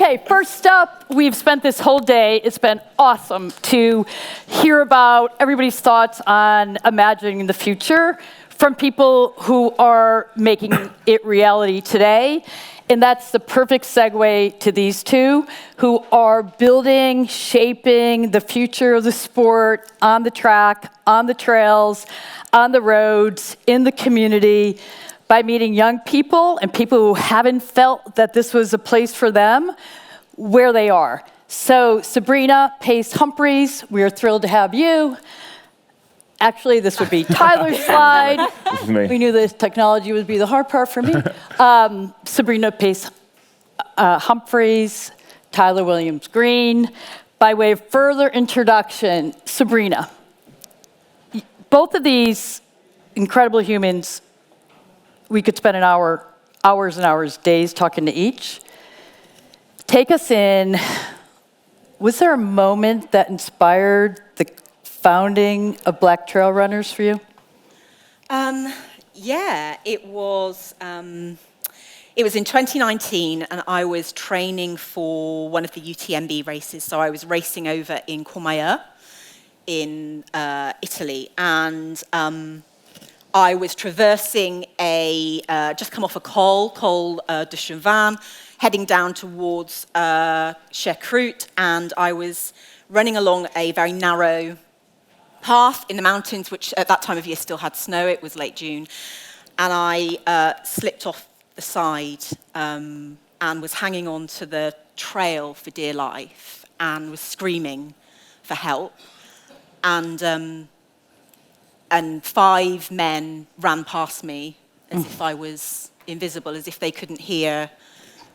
Okay, first up, we've spent this whole day, it's been awesome to hear about everybody's thoughts on imagining the future from people who are making it reality today. And that's the perfect segue to these two who are building, shaping the future of the sport on the track, on the trails, on the roads, in the community, by meeting young people and people who haven't felt that this was a place for them, where they are. So Sabrina Pace-Humphreys, we are thrilled to have you. Actually, this would be Tyler's slide. This is me. We knew this technology would be the hard part for me. Sabrina Pace-Humphreys, Tyler Williams-Green. By way of further introduction, Sabrina, both of these incredible humans, we could spend hours and hours, days talking to each. Take us in. Was there a moment that inspired the founding of Black Trail Runners for you? Yeah, it was in 2019, and I was training for one of the UTMB races. So I was racing over in Courmayeur in Italy, and I was traversing just come off a col de Chauvin, heading down towards Chercrute, and I was running along a very narrow path in the mountains, which at that time of year still had snow. It was late June, and I slipped off the side and was hanging on to the trail for dear life and was screaming for help. And 5 men ran past me as if I was invisible, as if they couldn't hear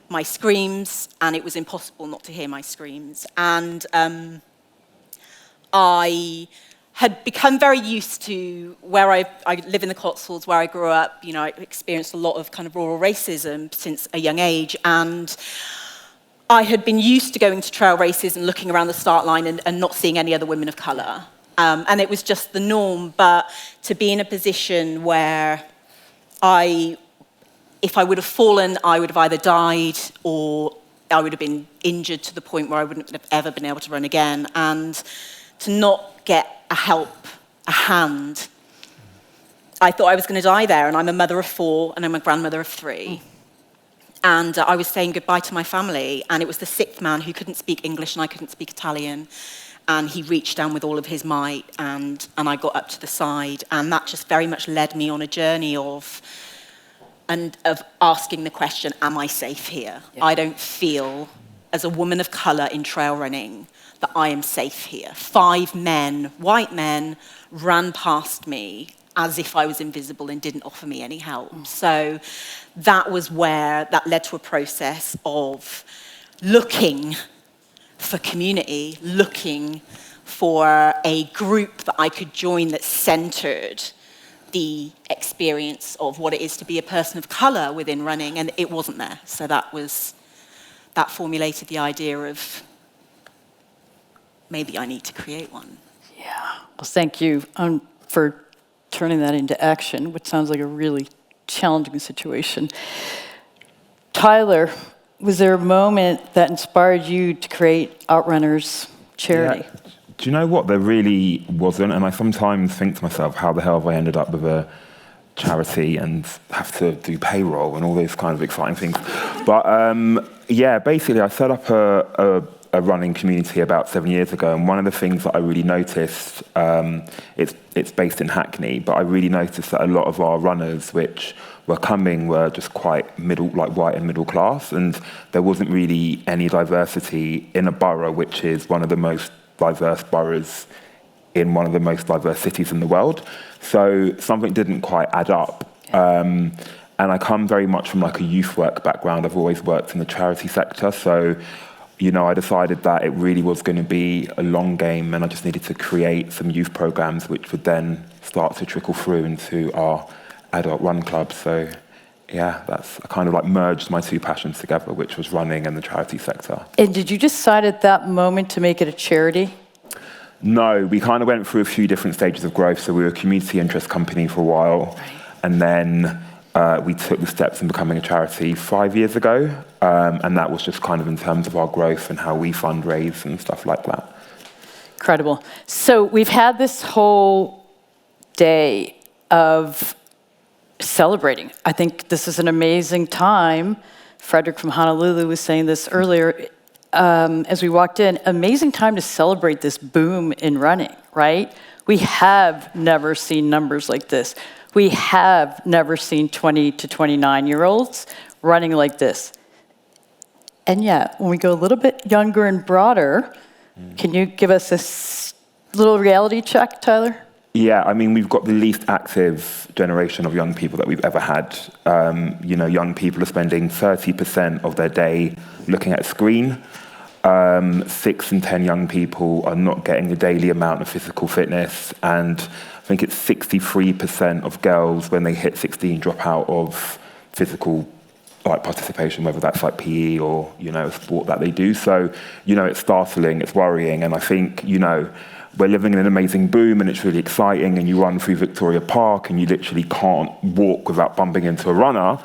my screams, and it was impossible not to hear my screams. And I had become very used to where I live in the Cotswolds, where I grew up. You know, I experienced a lot of kind of rural racism since a young age, and I had been used to going to trail races and looking around the start line and not seeing any other women of colour. And it was just the norm, but to be in a position where if I would have fallen, I would have either died or I would have been injured to the point where I wouldn't have ever been able to run again. And to not get a hand, I thought I was going to die there. And I'm a mother of 4 and I'm a grandmother of 3. And I was saying goodbye to my family, and it was the 6th man who couldn't speak English and I couldn't speak Italian. And he reached down with all of his might, and I got up to the side. And that just very much led me on a journey of asking the question, am I safe here? Yeah. I don't feel, as a woman of colour in trail running, that I am safe here. 5 men, white men, ran past me as if I was invisible and didn't offer me any help. So that was where that led to a process of looking for community, looking for a group that I could join that centered the experience of what it is to be a person of color within running, and it wasn't there. So that formulated the idea of maybe I need to create one. Yeah, well, thank you for turning that into action, which sounds like a really challenging situation. Tyler, was there a moment that inspired you to create Outrunners charity? Yeah. Do you know what? There really wasn't, and I sometimes think to myself, how the hell have I ended up with a charity and have to do payroll and all those kinds of exciting things? But yeah, basically I set up a running community about 7 years ago, and one of the things that I really noticed, it's based in Hackney, but I really noticed that a lot of our runners which were coming were just quite middle, like white and middle class, and there wasn't really any diversity in a borough which is one of the most diverse boroughs in one of the most diverse cities in the world. So something didn't quite add up. And I come very much from like a youth work background. I've always worked in the charity sector, so you know, I decided that it really was going to be a long game, and I just needed to create some youth programs which would then start to trickle through into our adult run club. So yeah, I kind of like merged my 2 passions together, which was running and the charity sector. And did you decide at that moment to make it a charity? No, we kind of went through a few different stages of growth. So we were a community interest company for a while, and then we took the steps in becoming a charity 5 years ago, and that was just kind of in terms of our growth and how we fundraise and stuff like that. Incredible. So we've had this whole day of celebrating. I think this is an amazing time. Frederick from Honolulu was saying this earlier as we walked in. Amazing time to celebrate this boom in running, right? We have never seen numbers like this. We have never seen 20 to 29-year-olds running like this. And yet, when we go a little bit younger and broader, can you give us a little reality check, Tyler? Yeah, I mean, we've got the least active generation of young people that we've ever had. Young people are spending 30% of their day looking at a screen. 6 in 10 young people are not getting the daily amount of physical fitness, and I think it's 63% of girls when they hit 16 drop out of physical participation, whether that's like PE or a sport that they do. So it's startling, it's worrying, and I think we're living in an amazing boom and it's really exciting, and you run through Victoria Park and you literally can't walk without bumping into a runner.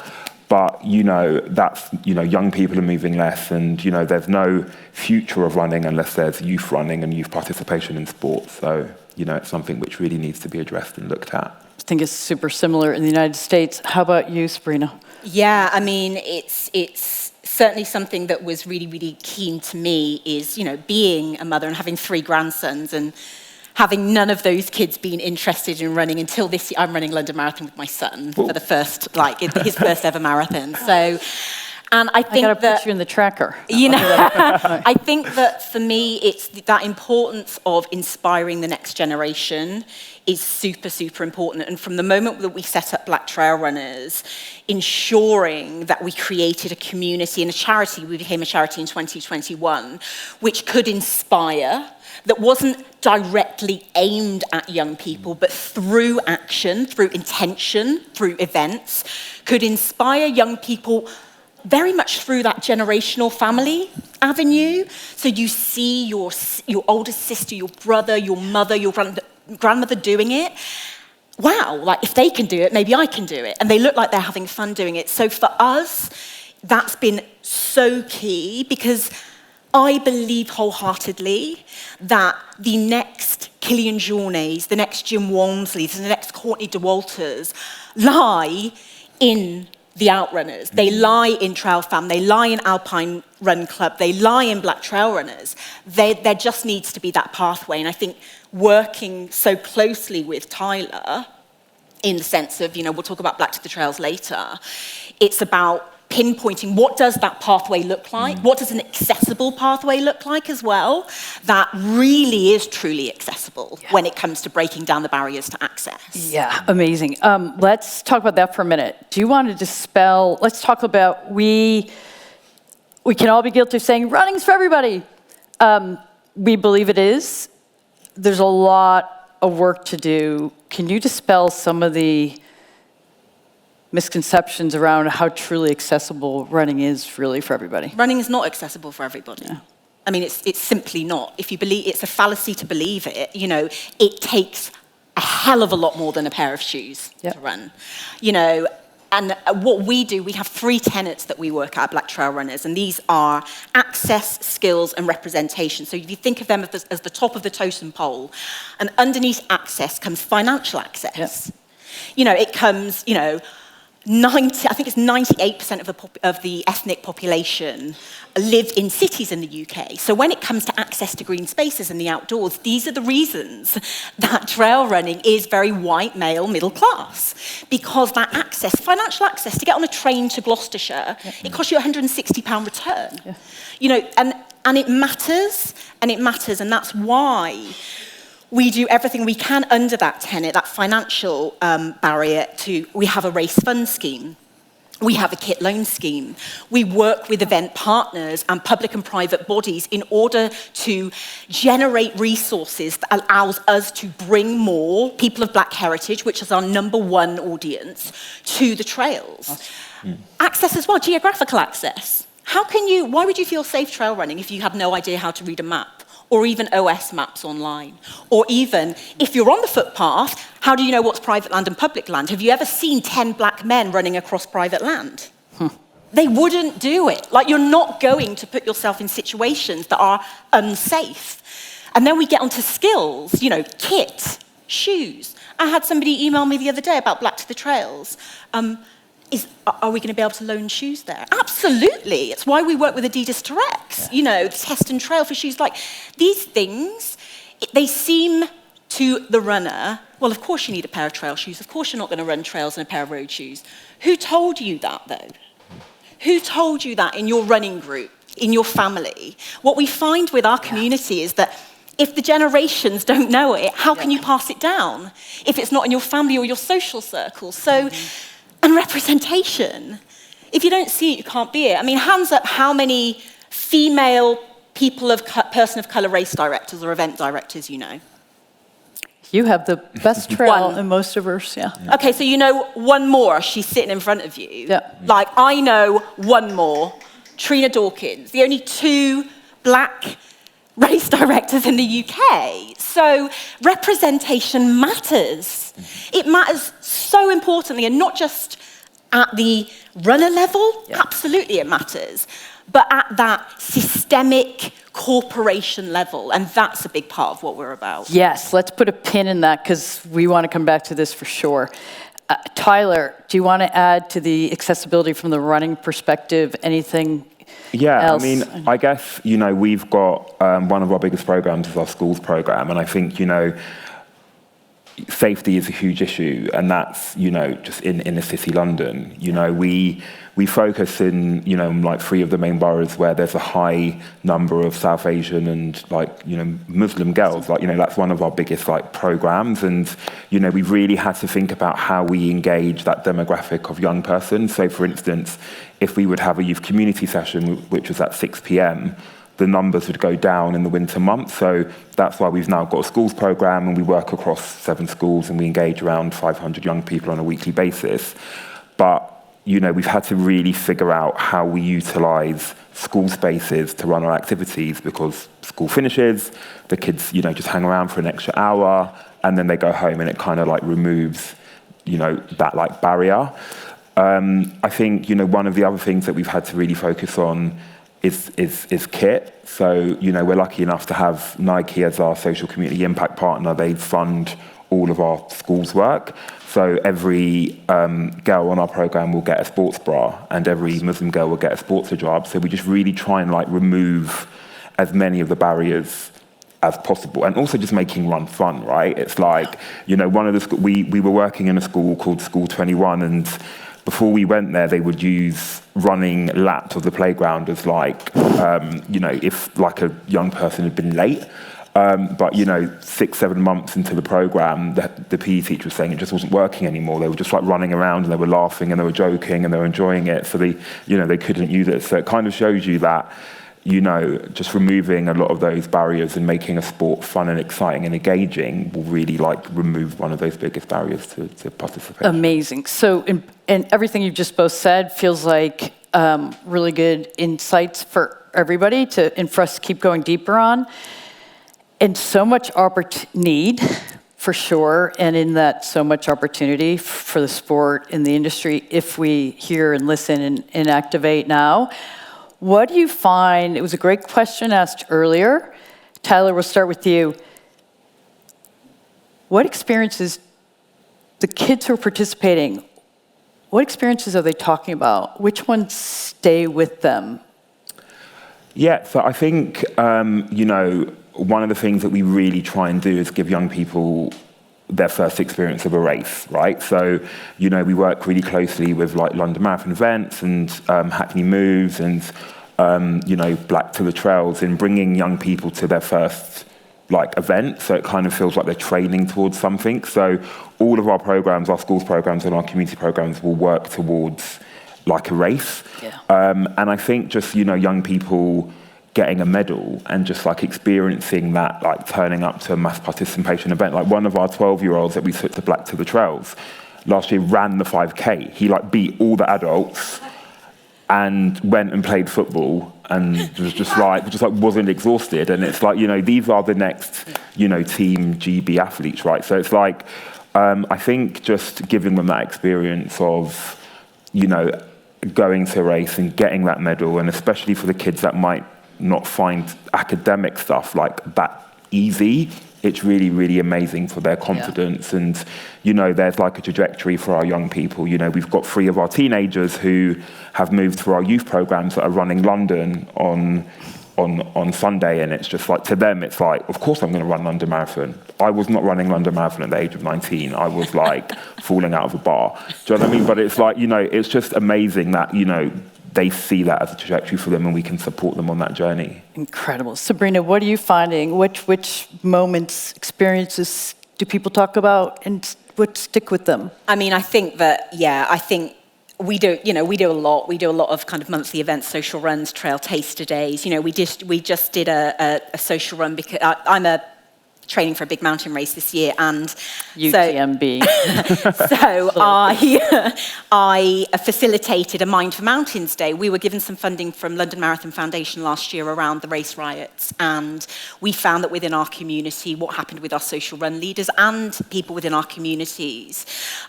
But, that's, young people are moving less, and, there's no future of running unless there's youth running and youth participation in sports. So, it's something which really needs to be addressed and looked at. I think it's super similar in the United States. How about you, Sabrina? Yeah, I mean, it's certainly something that was really, really keen to me is, being a mother and having 3 grandsons and having none of those kids been interested in running until this year. I'm running London Marathon with my son for the first, his first ever marathon. So, and I think I gotta put you in the tracker. I think that for me, it's that importance of inspiring the next generation is super, super important. And from the moment that we set up Black Trail Runners, ensuring that we created a community and a charity, we became a charity in 2021, which could inspire, that wasn't directly aimed at young people, but through action, through intention, through events, could inspire young people very much through that generational family avenue. So you see your older sister, your brother, your mother, your grandmother doing it. Wow, if they can do it, maybe I can do it. And they look like they're having fun doing it. So for us, that's been so key, because I believe wholeheartedly that the next Killian Jornets, the next Jim Walmsleys, the next Courtney DeWalters lie in the Outrunners. They lie in Trail Fam, they lie in Alpine Run Club, they lie in Black Trail Runners. There just needs to be that pathway. And I think working so closely with Tyler, in the sense of, we'll talk about Black to the Trails later, it's about pinpointing what does that pathway look like, what does an accessible pathway look like as well, that really is truly accessible when it comes to breaking down the barriers to access. Yeah, amazing. Let's talk about that for a minute. Do you want to dispel, let's talk about, we can all be guilty of saying running's for everybody. We believe it is. There's a lot of work to do. Can you dispel some of the misconceptions around how truly accessible running is really for everybody? Running is not accessible for everybody. Yeah. I mean, it's simply not. If you believe, it's a fallacy to believe it. It takes a hell of a lot more than a pair of shoes to run. And what we do, we have 3 tenets that we work at Black Trail Runners, and these are access, skills, and representation. So if you think of them as the top of the totem pole, and underneath access comes financial access. It comes, 98% of the ethnic population live in cities in the UK. So when it comes to access to green spaces and the outdoors, these are the reasons that trail running is very white, male, middle class. Because that access, financial access, to get on a train to Gloucestershire, it costs you a £160 return. And it matters, and that's why we do everything we can under that tenet, that financial barrier. We have a race fund scheme. We have a kit loan scheme. We work with event partners and public and private bodies in order to generate resources that allows us to bring more people of Black heritage, which is our #1 audience, to the trails. Access as well, geographical access. Why would you feel safe trail running if you had no idea how to read a map or even OS maps online. Or even, if you're on the footpath, how do you know what's private land and public land? Have you ever seen 10 black men running across private land? They wouldn't do it. Like, you're not going to put yourself in situations that are unsafe. And then we get onto skills, you know, kit, shoes. I had somebody email me the other day about Black to the Trails. Are we going to be able to loan shoes there? Absolutely. It's why we work with Adidas to Rex. You know, test and trail for shoes. Like, these things, they seem to the runner, well, of course you need a pair of trail shoes. Of course you're not going to run trails in a pair of road shoes. Who told you that, though? Who told you that in your running group, in your family? What we find with our community is that if the generations don't know it, how can you pass it down if it's not in your family or your social circle? So, and representation. If you don't see it, you can't be it. I mean, hands up, how many female person of colour race directors or event directors you know? You have the best trail in most of us, Okay, so you know one more. She's sitting in front of you. Yeah. Like, I know one more. Trina Dawkins, the only 2 black race directors in the UK. So representation matters. It matters so importantly, and not just at the runner level. Absolutely it matters. But at that systemic corporation level, and that's a big part of what we're about. Yes, let's put a pin in that because we want to come back to this for sure. Tyler, do you want to add to the accessibility from the running perspective anything else? I mean, I guess, you know, we've got one of our biggest programs is our schools program, and I think, you know, safety is a huge issue, and that's, you know, just in inner city London. You know, we focus in, you know, like 3 of the main boroughs where there's a high number of South Asian and, like, you know, Muslim girls. Like, you know, that's one of our biggest, like, programs. And, you know, we've really had to think about how we engage that demographic of young person. So, for instance, if we would have a youth community session, which was at 6 p.m, the numbers would go down in the winter months. So that's why we've now got a schools program, and we work across 7 schools, and we engage around 500 young people on a weekly basis. But, you know, we've had to really figure out how we utilize school spaces to run our activities, because school finishes, the kids, you know, just hang around for an extra hour, and then they go home, and it kind of like removes, you know, that like barrier. I think, you know, one of the other things that we've had to really focus on is kit. So, you know, we're lucky enough to have Nike as our social community impact partner. They fund all of our schools work. So every girl on our program will get a sports bra, and every Muslim girl will get a sports hijab. So we just really try and like remove as many of the barriers as possible, and also just making run fun, right? It's like, you know, one of the we were working in a school called School 21, and before we went there, they would use running laps of the playground as like, you know, if like a young person had been late. But, you know, 6-7 months into the program, the PE teacher was saying it just wasn't working anymore. They were just like running around, and they were laughing, and they were joking, and they were enjoying it. So they, you know, they couldn't use it. So it kind of shows you that, you know, just removing a lot of those barriers and making a sport fun and exciting and engaging will really like remove one of those biggest barriers to participation. Amazing. So in everything you've just both said feels like really good insights for everybody and for us to keep going deeper on. And so much need, for sure, and in that so much opportunity for the sport in the industry if we hear and listen and activate now. What do you find, it was a great question asked earlier. Tyler, we'll start with you. What experiences, the kids who are participating, what experiences are they talking about? Which ones stay with them? Yeah, so I think, you know, one of the things that we really try and do is give young people their first experience of a race, right? So, you know, we work really closely with like London Marathon events and Hackney Moves and, you know, Black to the Trails, in bringing young people to their first like event. So it kind of feels like they're training towards something. So all of our programs, our schools programs and our community programs will work towards like a race. Yeah. And I think just, you know, young people getting a medal and just like experiencing that, like turning up to a mass participation event. Like one of our 12-year-olds that we took to Black to the Trails last year ran the 5K. He like beat all the adults and went and played football and was just like wasn't exhausted. And it's like, you know, these are the next, you know, Team GB athletes, right? So it's like, I think just giving them that experience of, you know, going to a race and getting that medal, and especially for the kids that might not find academic stuff like that easy, it's really, really amazing for their confidence. Yeah. And, you know, there's like a trajectory for our young people. You know, we've got 3 of our teenagers who have moved through our youth programs that are running London on Sunday, and it's just like, to them, it's like, of course I'm going to run London Marathon. I was not running London Marathon at the age of 19. I was like falling out of a bar. Do you know what I mean? But it's like, you know, it's just amazing that, you know, they see that as a trajectory for them and we can support them on that journey. Incredible. Sabrina, what are you finding? Which moments, experiences do people talk about and what stick with them? I mean, I think that, we do a lot. We do a lot of kind of monthly events, social runs, trail taster days. You know, we just did a social run because I'm training for a big mountain race this year, and UTMB. So I facilitated a Mind for Mountains Day. We were given some funding from London Marathon Foundation last year around the race riots, and we found that within our community, what happened with our social run leaders and people within our communities,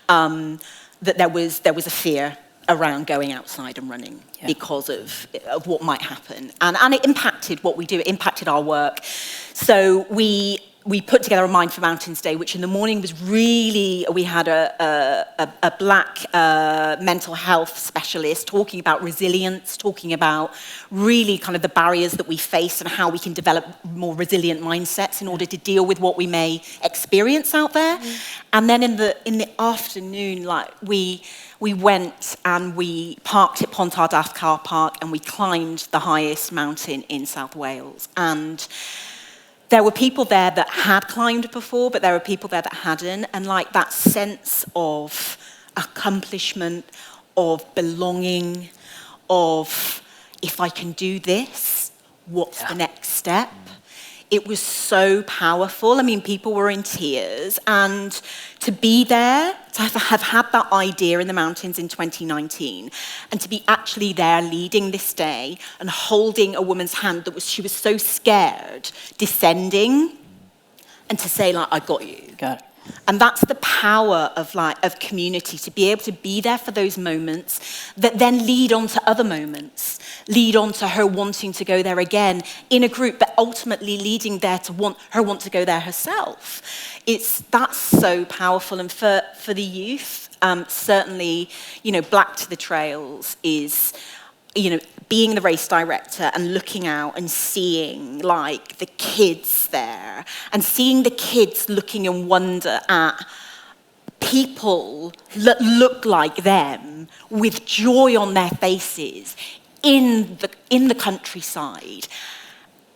that there was a fear around going outside and running because of what might happen. And it impacted what we do, it impacted our work. So we put together a Mind for Mountains Day, which in the morning was really, we had a black mental health specialist talking about resilience, talking about really kind of the barriers that we face and how we can develop more resilient mindsets in order to deal with what we may experience out there. And then in the afternoon, like we went and we parked at Pont Ardaf car park and we climbed the highest mountain in South Wales. And there were people there that had climbed before, but there were people there that hadn't. And like that sense of accomplishment, of belonging, of if I can do this, what's the next step? It was so powerful. I mean, people were in tears. And to be there, to have had that idea in the mountains in 2019, and to be actually there leading this day and holding a woman's hand she was so scared, descending, and to say, like, I got you. Got it. And that's the power of community, to be able to be there for those moments that then lead on to other moments, lead on to her wanting to go there again in a group, but ultimately leading there to want to go there herself. That's so powerful. And for the youth, certainly, you know, Black to the Trails is, you know, being the race director and looking out and seeing like the kids there and seeing the kids looking in wonder at people that look like them with joy on their faces in the countryside.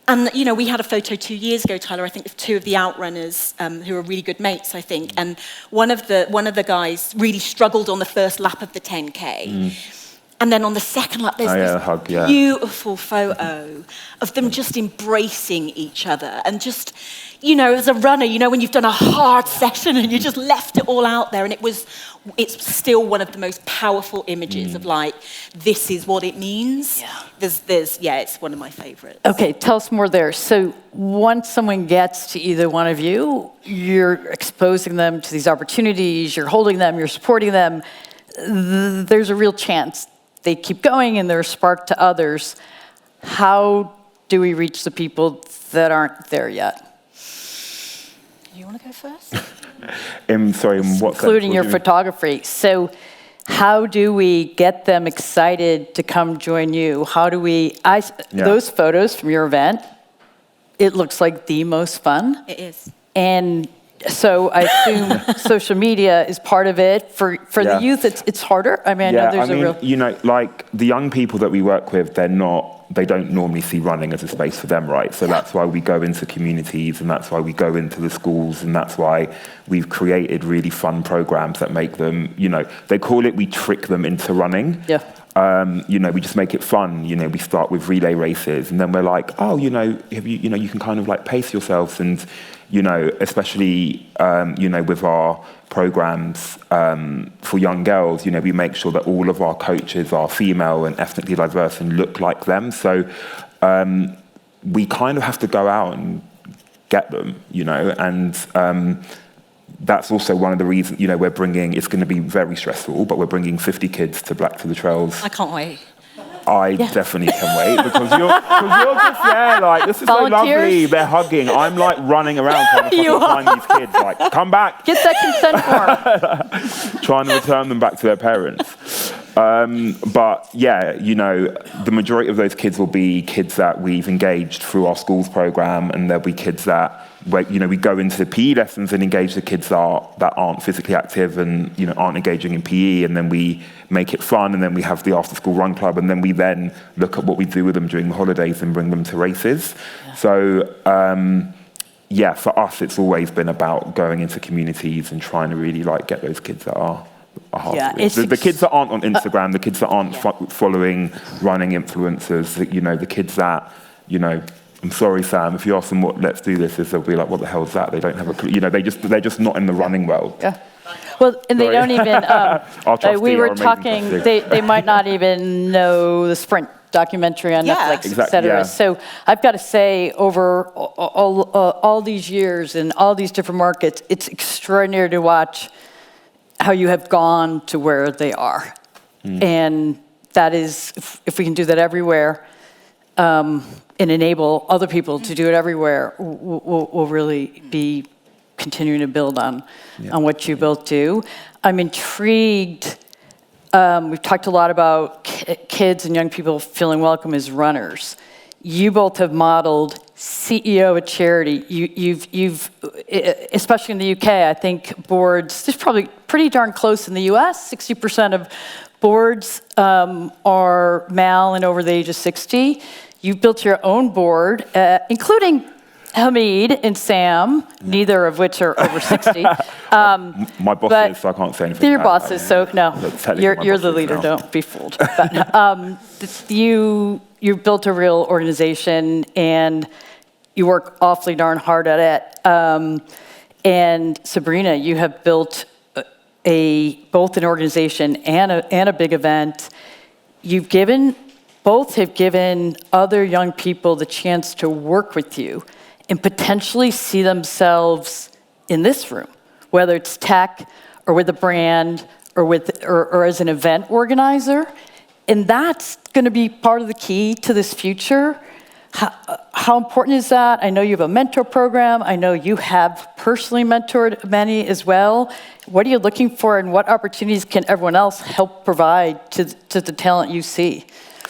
And, you know, we had a photo 2 years ago, Tyler, I think, of 2 of the Outrunners who are really good mates, I think. And one of the guys really struggled on the first lap of the 10K. And then on the second lap, there's this beautiful photo of them just embracing each other. And just, you know, as a runner, you know, when you've done a hard session and you just left it all out there. And it's still one of the most powerful images of like, this is what it means. Yeah. It's one of my favorites. Okay, tell us more there. So once someone gets to either one of you, you're exposing them to these opportunities, you're holding them, you're supporting them. There's a real chance they keep going and they're a spark to others. How do we reach the people that aren't there yet? You want to go first? Sorry, what? Including your photography. So how do we get them excited to come join you? How do we, those photos from your event, it looks like the most fun. It is. And so I assume social media is part of it. For the youth, it's harder. I mean, I know there's a real... you know, like the young people that we work with, they don't normally see running as a space for them, right? So that's why we go into communities, and that's why we go into the schools, and that's why we've created really fun programs that make them, you know, they call it, we trick them into running. You know, we just make it fun. You know, we start with relay races, and then we're like, oh, you know, you can kind of like pace yourselves, and you know, especially, you know, with our programs for young girls, you know, we make sure that all of our coaches are female and ethnically diverse and look like them. So we kind of have to go out and get them, you know, and that's also one of the reasons, you know, we're bringing, it's going to be very stressful, but we're bringing 50 kids to Black to the Trails. I can't wait. I definitely can wait because you're just there like, this is so lovely, they're hugging. I'm like running around trying to find these kids, like, come back. Get that consent form. Trying to return them back to their parents. But yeah, you know, the majority of those kids will be kids that we've engaged through our schools program, and there'll be kids that, you know, we go into the PE lessons and engage the kids that aren't physically active and, you know, aren't engaging in PE, and then we make it fun, and then we have the after-school run club, and then we then look at what we do with them during the holidays and bring them to races. Yeah. So, yeah, for us, it's always been about going into communities and trying to really like get those kids that are hard to reach. The kids that aren't on Instagram, the kids that aren't following running influencers, you know, the kids that, you know, I'm sorry, Sam, if you ask them what let's do this is, they'll be like, what the hell is that? They don't have a clue. You know, they're just not in the running world. Yeah. Well, and they don't even, we were talking, they might not even know the Sprint documentary on Netflix, et cetera. Yeah. So I've got to say, over all these years in all these different markets, it's extraordinary to watch how you have gone to where they are. And that is, if we can do that everywhere, and enable other people to do it everywhere, we'll really be continuing to build on what you both do. I'm intrigued. We've talked a lot about kids and young people feeling welcome as runners. You both have modeled CEO of charity. You've especially in the UK, I think boards, this is probably pretty darn close in the US, 60% of boards are male and over the age of 60. You've built your own board, including Hamid and Sam, neither of which are over 60. My boss is, so I can't say anything. They're your bosses, so no, you're the leader, don't be fooled. But, you built a real organization, and you work awfully darn hard at it. And Sabrina, you have built both an organization and a big event. Both have given other young people the chance to work with you and potentially see themselves in this room, whether it's tech or with a brand or as an event organizer. And that's going to be part of the key to this future. How important is that? I know you have a mentor program. I know you have personally mentored many as well. What are you looking for, and what opportunities can everyone else help provide to the talent you see?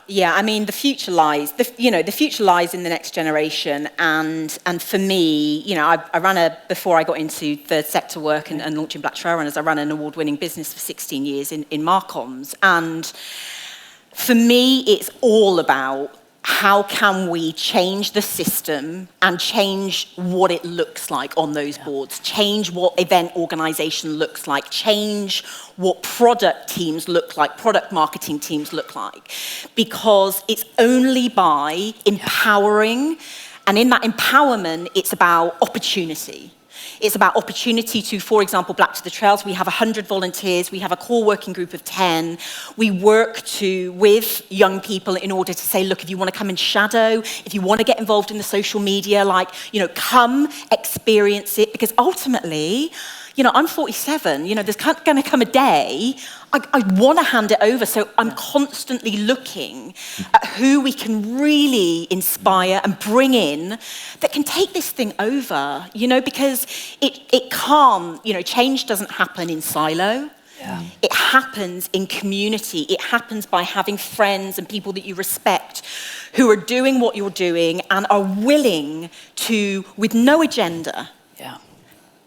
Yeah, I mean, the future lies in the next generation. And for me, you know, I ran before I got into third sector work and launching Black Trail Runners, I ran an award-winning business for 16 years in Marcoms. And for me, it's all about how can we change the system and change what it looks like on those boards, change what event organization looks like, change what product teams look like, product marketing teams look like. Because it's only by empowering, and in that empowerment, it's about opportunity. It's about opportunity to, for example, Black to the Trails. We have 100 volunteers. We have a core working group of 10. We work with young people in order to say, look, if you want to come and shadow, if you want to get involved in the social media, like, you know, come experience it. Because ultimately, you know, I'm 47. You know, there's going to come a day I want to hand it over. So I'm constantly looking at who we can really inspire and bring in that can take this thing over, you know, because it can't, you know, change doesn't happen in silo. Yeah. It happens in community. It happens by having friends and people that you respect who are doing what you're doing and are willing to, with no agenda,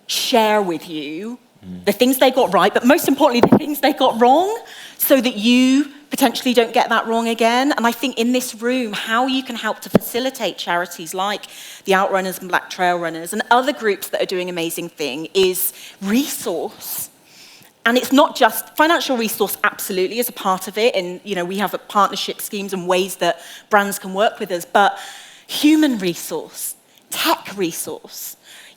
share with you the things they got right, but most importantly, the things they got wrong, so that you potentially don't get that wrong again. And I think in this room, how you can help to facilitate charities like the Outrunners and Black Trail Runners and other groups that are doing amazing things is resource. And it's not just financial resource, absolutely, is a part of it. And, you know, we have partnership schemes and ways that brands can work with us, but human resource, tech resource.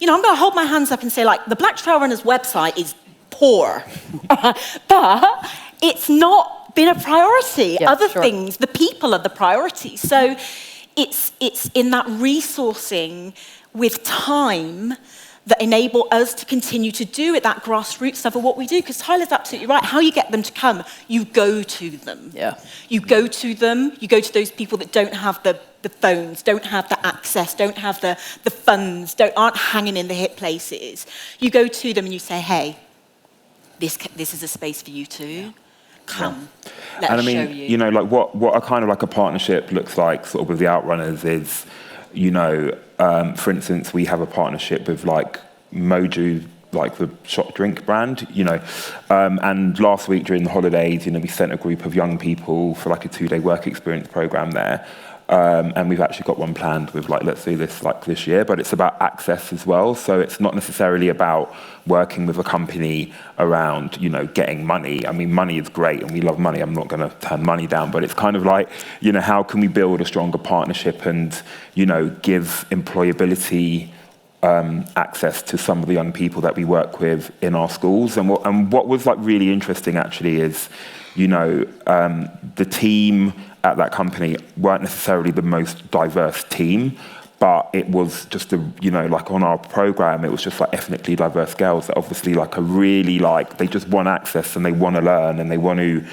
I'm going to hold my hands up and say, like, the Black Trail Runners website is poor, but it's not been a priority. Yeah, Other sure. things, the people are the priority. So it's in that resourcing with time that enable us to continue to do at that grassroots level what we do. Because Tyler's absolutely right. How you get them to come, you go to them. Yeah. You go to them. You go to those people that don't have the phones, don't have the access, don't have the funds, aren't hanging in the hip places. You go to them and you say, hey, this is a space for you too. Come, let us show you. Like what a kind of like a partnership looks like sort of with the Outrunners is, for instance, we have a partnership with like Moju, like the shot drink brand, and last week during the holidays, we sent a group of young people for like a 2-day work experience program there. And we've actually got one planned with like, let's do this like this year, but it's about access as well. So it's not necessarily about working with a company around, getting money. I mean, money is great and we love money. I'm not going to turn money down, but it's kind of like, how can we build a stronger partnership and, give employability access to some of the young people that we work with in our schools. And what was like really interesting actually is, the team at that company weren't necessarily the most diverse team, but it was just like on our program, it was just like ethnically diverse girls that obviously like are really like, they just want access and they want to learn and they want to,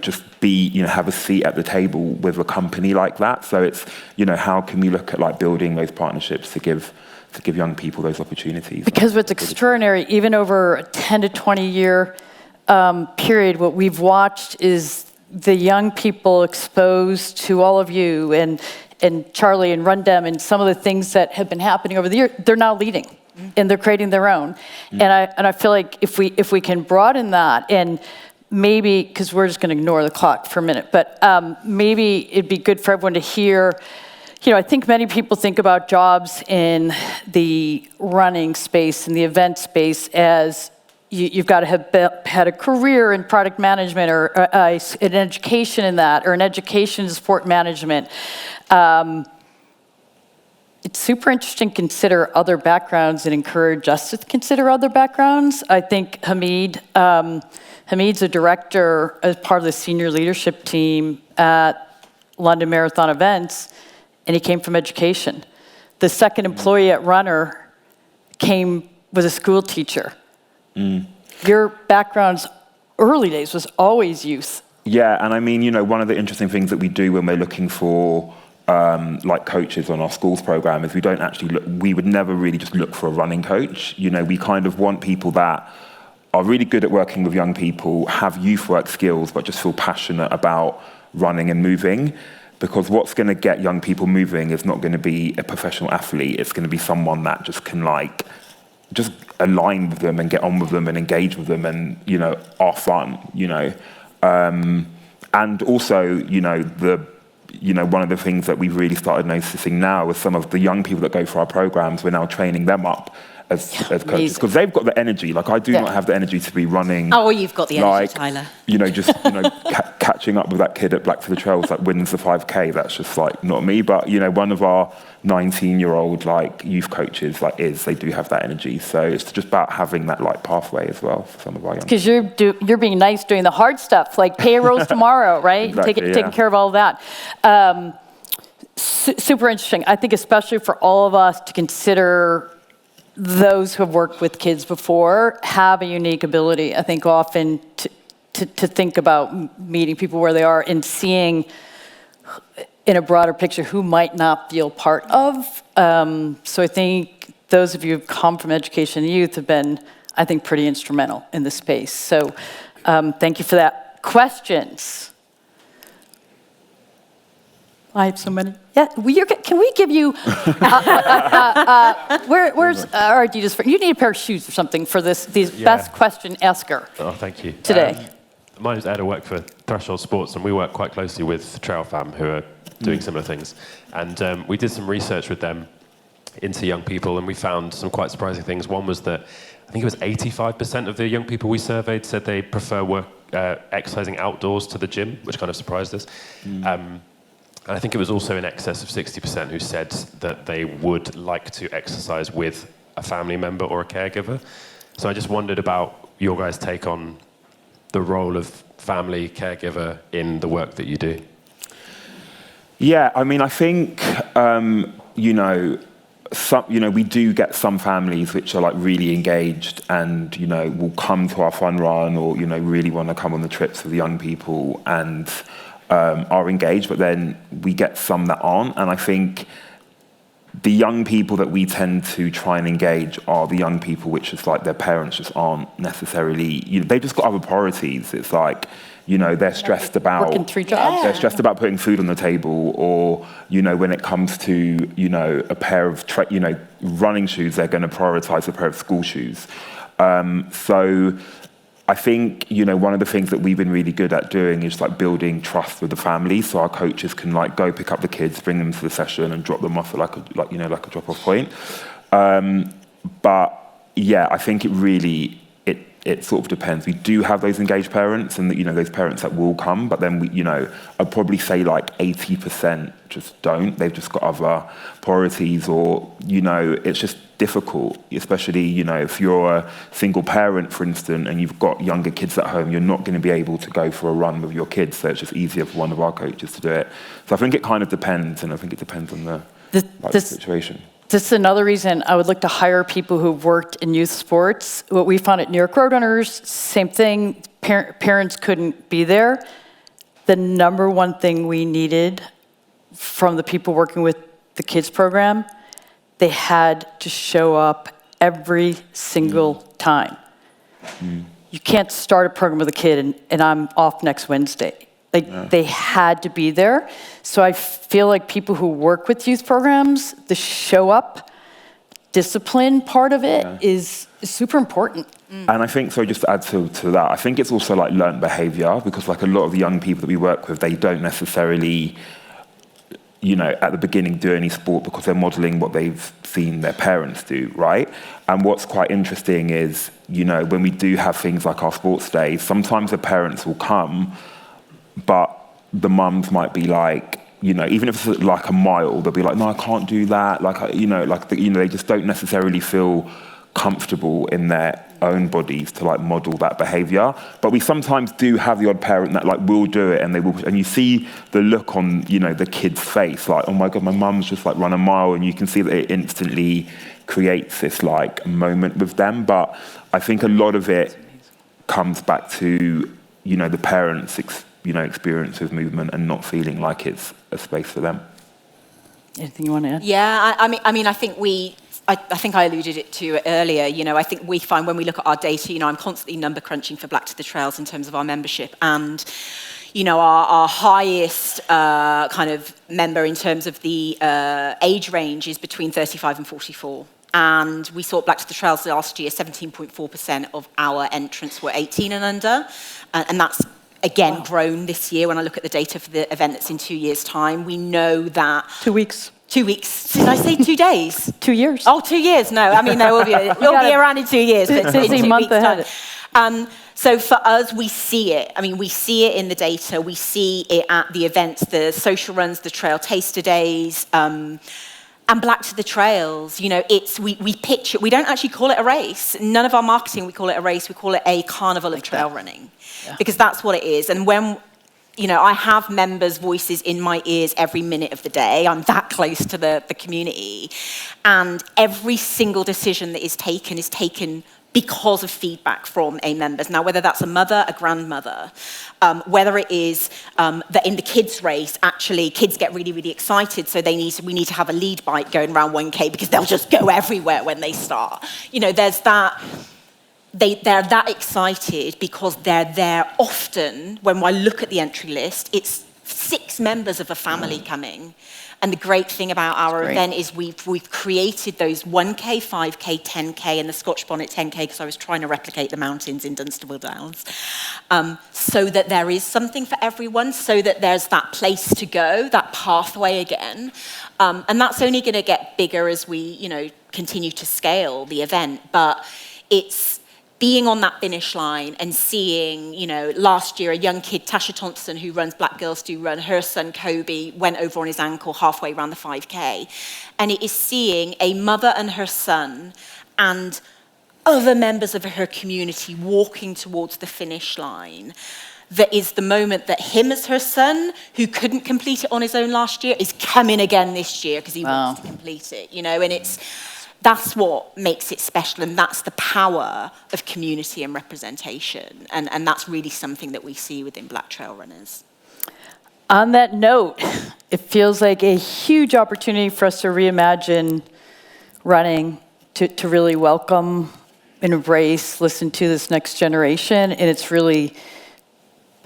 just be, have a seat at the table with a company like that. So it's, how can we look at like building those partnerships to give young people those opportunities? Because what's extraordinary, even over a 10 to 20 year period, what we've watched is the young people exposed to all of you and Charlie and Rundem and some of the things that have been happening over the years, they're now leading and they're creating their own. And I feel like if we can broaden that and maybe, because we're just going to ignore the clock for a minute, but maybe it'd be good for everyone to hear. I think many people think about jobs in the running space, in the event space, as you've got to have had a career in product management or an education in that, or an education in sport management. It's super interesting to consider other backgrounds and encourage us to consider other backgrounds. I think Hamid's a director as part of the senior leadership team at London Marathon Events, and he came from education. The second employee at Runner was a school teacher. Your background's early days was always youth. Yeah, and I mean, one of the interesting things that we do when we're looking for like coaches on our schools program is we don't actually we would never really just look for a running coach. We kind of want people that are really good at working with young people, have youth work skills, but just feel passionate about running and moving. Because what's going to get young people moving is not going to be a professional athlete. It's going to be someone that just can just align with them and get on with them and engage with them and, are fun, And also, one of the things that we've really started noticing now is some of the young people that go for our programs, we're now training them up as coaches because they've got the energy. Like I do not have the energy to be running. Oh, well, you've got the energy, Tyler. Catching up with that kid at Black for the Trails that wins the 5K. That's just like not me. But one of our 19-year-old like youth coaches they do have that energy. So it's just about having that like pathway as well for some of our young. Because you're being nice doing the hard stuff like payrolls tomorrow, right? Exactly, Taking care of all of that. Super interesting. I think especially for all of us to consider those who have worked with kids before have a unique ability, I think, often to think about meeting people where they are and seeing in a broader picture who might not feel part of. So I think those of you who've come from education and youth have been, I think, pretty instrumental in this space. So thank you for that. Questions? I have so many. Yeah, can we give you? Where's our Adidas? You need a pair of shoes or something for these best question asker. Oh, thank you. Today. My name's Ed. I work for Threshold Sports, and we work quite closely with Trail Fam, who are doing similar things. And we did some research with them into young people, and we found some quite surprising things. One was that I think it was 85% of the young people we surveyed said they prefer exercising outdoors to the gym, which kind of surprised us. And I think it was also in excess of 60% who said that they would like to exercise with a family member or a caregiver. So I just wondered about your guys' take on the role of family caregiver in the work that you do. Yeah, I mean, I think, we do get some families which are like really engaged and, will come to our fun run or, really want to come on the trips with the young people and are engaged, but then we get some that aren't. And I think the young people that we tend to try and engage are the young people which is like their parents just aren't necessarily, they've just got other priorities. It's like, they're stressed about working 3 jobs. They're stressed about putting food on the table, or when it comes to a pair of running shoes, they're going to prioritize a pair of school shoes. So I think one of the things that we've been really good at doing is like building trust with the family, so our coaches can like go pick up the kids, bring them to the session, and drop them off at like a drop-off point. But yeah, I think it sort of depends. We do have those engaged parents and those parents that will come, but then I'd probably say like 80% just don't. They've just got other priorities, or it's just difficult, especially if you're a single parent, for instance, and you've got younger kids at home. You're not going to be able to go for a run with your kids, so it's just easier for one of our coaches to do it. So I think it kind of depends, and I think it depends on the situation. This is another reason I would look to hire people who've worked in youth sports. What we found at New York Roadrunners, same thing, parents couldn't be there. The number one thing we needed from the people working with the kids program, they had to show up every single time. You can't start a program with a kid and I'm off next Wednesday. They had to be there. So I feel like people who work with youth programs, the show up, discipline part of it is super important. And I think, so just to add to that, I think it's also like learned behavior, because like a lot of the young people that we work with, they don't necessarily, at the beginning do any sport because they're modeling what they've seen their parents do, right? And what's quite interesting is, when we do have things like our sports days, sometimes the parents will come, but the mums might be like, even if it's like a mile, they'll be like, no, I can't do that. They just don't necessarily feel comfortable in their own bodies to like model that behavior. But we sometimes do have the odd parent that like will do it, and they will, and you see the look on, the kid's face, like, oh my God, my mum's just like run a mile, and you can see that it instantly creates this like moment with them. But I think a lot of it comes back to, the parents' experience with movement and not feeling like it's a space for them. Anything you want to add? Yeah, I mean, I think I think I alluded to it earlier. I think we find when we look at our data, I'm constantly number crunching for Black to the Trails in terms of our membership, and our highest kind of member in terms of the age range is between 35 and 44. And we saw Black to the Trails last year, 17.4% of our entrants were 18 and under, and that's again grown this year. When I look at the data for the event that's in 2 years' time, we know that 2 weeks. 2 weeks. Did I say 2 days? 2 years. Oh, 2 years. No, I mean, we'll be around in 2 years. But in 2 month weeks' ahead. time. So for us, we see it. I mean, we see it in the data. We see it at the events, the social runs, the trail taster days, and Black to the Trails. We pitch it. We don't actually call it a race. None of our marketing, we call it a race. We call it a carnival of trail running, because that's what it is. And when I have members' voices in my ears every minute of the day. I'm that close to the community. And every single decision that is taken because of feedback from a members. Now, whether that's a mother, a grandmother, whether it is that in the kids' race, actually, kids get really, really excited, so we need to have a lead bike going around 1K because they'll just go everywhere when they start. There's that. They're that excited because they're there often. When I look at the entry list, it's 6 members of a family coming. And the great thing about our event is we've created those 1K, 5K, 10K, and the Scotch Bonnet 10K, because I was trying to replicate the mountains in Dunstable Downs, so that there is something for everyone, so that there's that place to go, that pathway again. And that's only going to get bigger as we, continue to scale the event. But it's being on that finish line and seeing, last year, a young kid, Tasha Thompson, who runs Black Girls Do Run, her son, Kobe, went over on his ankle halfway around the 5K. And it is seeing a mother and her son and other members of her community walking towards the finish line, that is the moment that him as her son, who couldn't complete it on his own last year, is coming again this year because he wants to complete it, you know, and that's what makes it special, and that's the power of community and representation, and that's really something that we see within Black Trail Runners. On that note, it feels like a huge opportunity for us to reimagine running, to really welcome and embrace, listen to this next generation, and it's really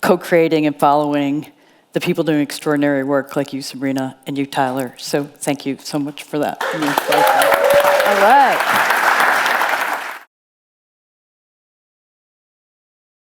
co-creating and following the people doing extraordinary work like you, Sabrina, and you, Tyler. So thank you so much for that. All right.